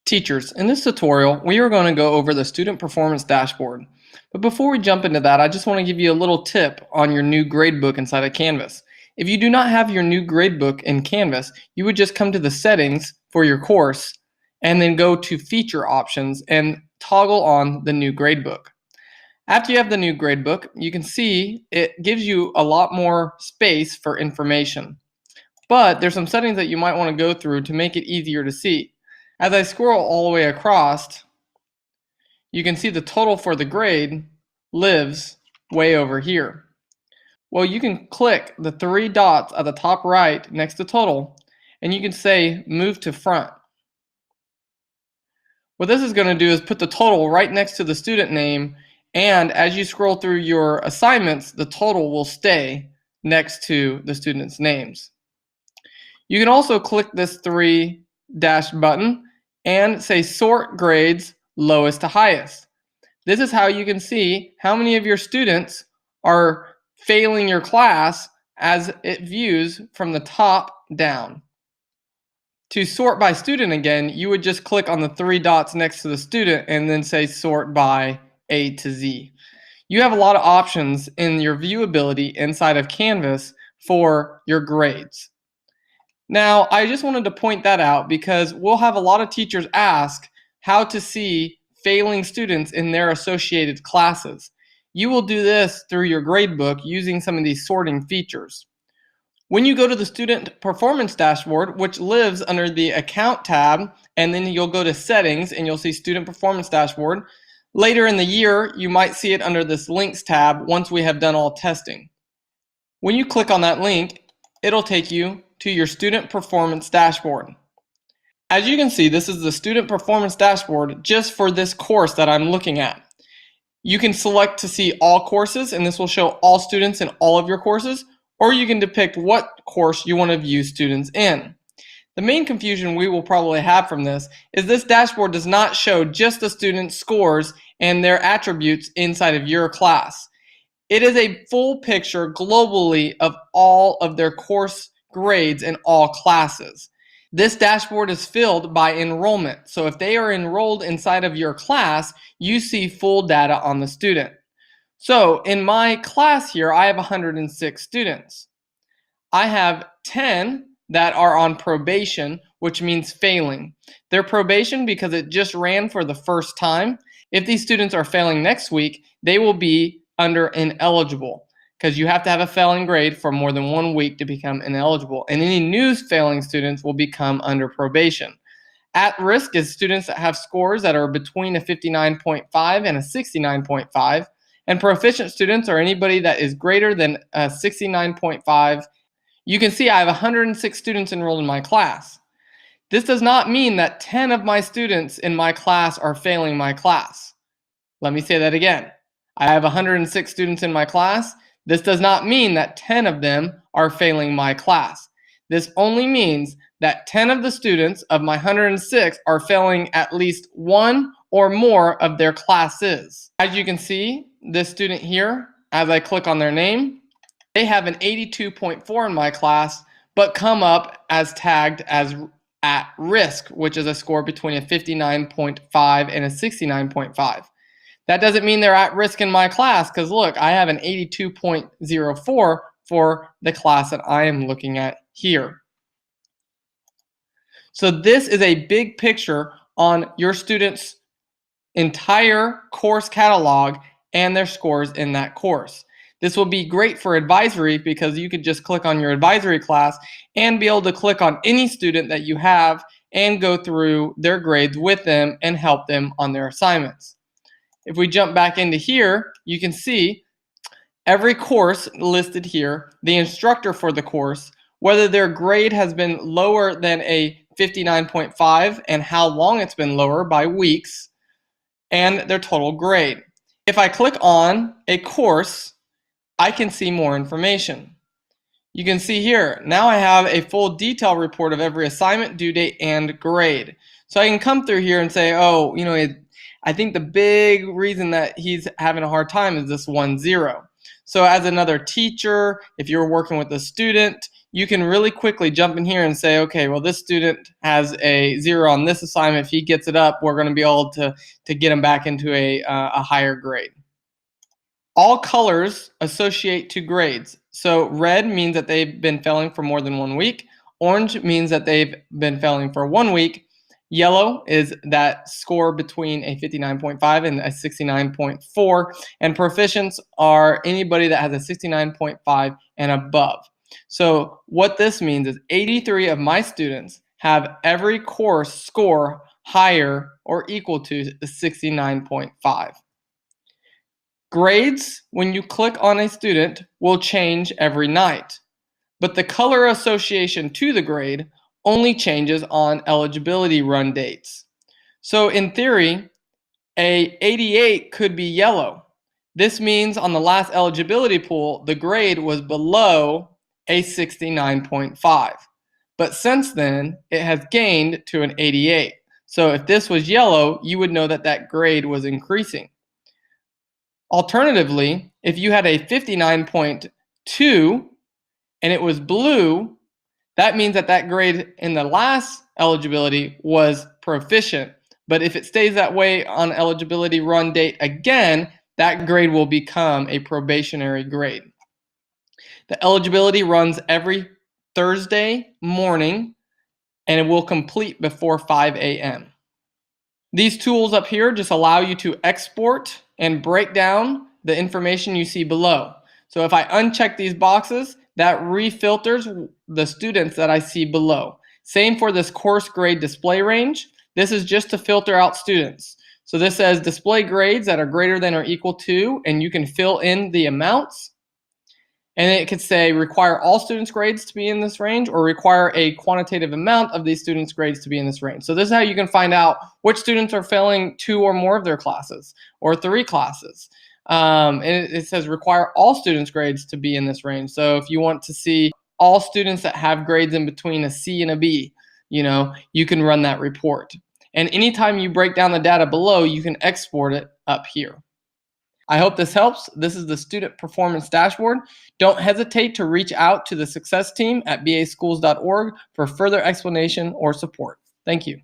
Teachers, in this tutorial, we are going to go over the Student Performance Dashboard. But before we jump into that, I just want to give you a little tip on your new gradebook inside of Canvas. If you do not have your new gradebook in Canvas, you would just come to the settings for your course and then go to feature options and toggle on the new gradebook. After you have the new gradebook, you can see it gives you a lot more space for information. But there's some settings that you might want to go through to make it easier to see. As I scroll all the way across, you can see the total for the grade lives way over here. Well, you can click the three dots at the top right next to total, and you can say move to front. What this is going to do is put the total right next to the student name, and as you scroll through your assignments, the total will stay next to the students' names. You can also click this three dash button and say sort grades lowest to highest. This is how you can see how many of your students are failing your class as it views from the top down. To sort by student again, you would just click on the three dots next to the student and then say sort by A to Z. You have a lot of options in your viewability inside of Canvas for your grades. Now, I just wanted to point that out because we'll have a lot of teachers ask how to see failing students in their associated classes. You will do this through your gradebook using some of these sorting features. When you go to the Student Performance Dashboard, which lives under the Account tab, and then you'll go to Settings and you'll see Student Performance Dashboard. Later in the year, you might see it under this Links tab once we have done all testing. When you click on that link, it'll take you to your Student Performance Dashboard. As you can see, this is the Student Performance Dashboard just for this course that I'm looking at. You can select to see all courses, and this will show all students in all of your courses, or you can depict what course you want to view students in. The main confusion we will probably have from this is this dashboard does not show just the students' scores and their attributes inside of your class. It is a full picture globally of all of their course grades in all classes. This dashboard is filled by enrollment. So if they are enrolled inside of your class, you see full data on the student. So in my class here, I have 106 students. I have 10 that are on probation, which means failing. They're probation because it just ran for the first time. If these students are failing next week, they will be under ineligible, because you have to have a failing grade for more than 1 week to become ineligible. And any new failing students will become under probation. At risk is students that have scores that are between a 59.5 and a 69.5. And proficient students are anybody that is greater than a 69.5. You can see I have 106 students enrolled in my class. This does not mean that 10 of my students in my class are failing my class. Let me say that again. I have 106 students in my class. This does not mean that 10 of them are failing my class. This only means that 10 of the students of my 106 are failing at least one or more of their classes. As you can see, this student here, as I click on their name, they have an 82.4 in my class, but come up as tagged as at risk, which is a score between a 59.5 and a 69.5. That doesn't mean they're at risk in my class, because look, I have an 82.04 for the class that I am looking at here. So this is a big picture on your students' entire course catalog and their scores in that course. This will be great for advisory because you could just click on your advisory class and be able to click on any student that you have and go through their grades with them and help them on their assignments. If we jump back into here, you can see every course listed here, the instructor for the course, whether their grade has been lower than a 59.5 and how long it's been lower by weeks, and their total grade. If I click on a course, I can see more information. You can see here, now I have a full detail report of every assignment, due date, and grade. So I can come through here and say, oh, I think the big reason that he's having a hard time is this 1-0. So as another teacher, if you're working with a student, you can really quickly jump in here and say, okay, well, this student has a 0 on this assignment. If he gets it up, we're going to be able to get him back into a higher grade. All colors associate to grades. So red means that they've been failing for more than 1 week. Orange means that they've been failing for 1 week. Yellow is that score between a 59.5 and a 69.4. And proficients are anybody that has a 69.5 and above. So what this means is 83 of my students have every course score higher or equal to 69.5. Grades, when you click on a student, will change every night, but the color association to the grade only changes on eligibility run dates. So in theory, a 88 could be yellow. This means on the last eligibility pool, the grade was below a 69.5. But since then, it has gained to an 88. So if this was yellow, you would know that that grade was increasing. Alternatively, if you had a 59.2 and it was blue, that means that that grade in the last eligibility was proficient. But if it stays that way on eligibility run date again, that grade will become a probationary grade. The eligibility runs every Thursday morning and it will complete before 5 a.m. These tools up here just allow you to export and break down the information you see below. So if I uncheck these boxes, that refilters the students that I see below. Same for this course grade display range. This is just to filter out students. So this says display grades that are greater than or equal to, and you can fill in the amounts. And it could say require all students' grades to be in this range or require a quantitative amount of these students' grades to be in this range. So this is how you can find out which students are failing 2 or more of their classes or 3 classes. And it says require all students' grades to be in this range. So if you want to see all students that have grades in between a C and a B, you can run that report. And anytime you break down the data below, you can export it up here. I hope this helps. This is the Student Performance Dashboard. Don't hesitate to reach out to the success team at baschools.org for further explanation or support. Thank you.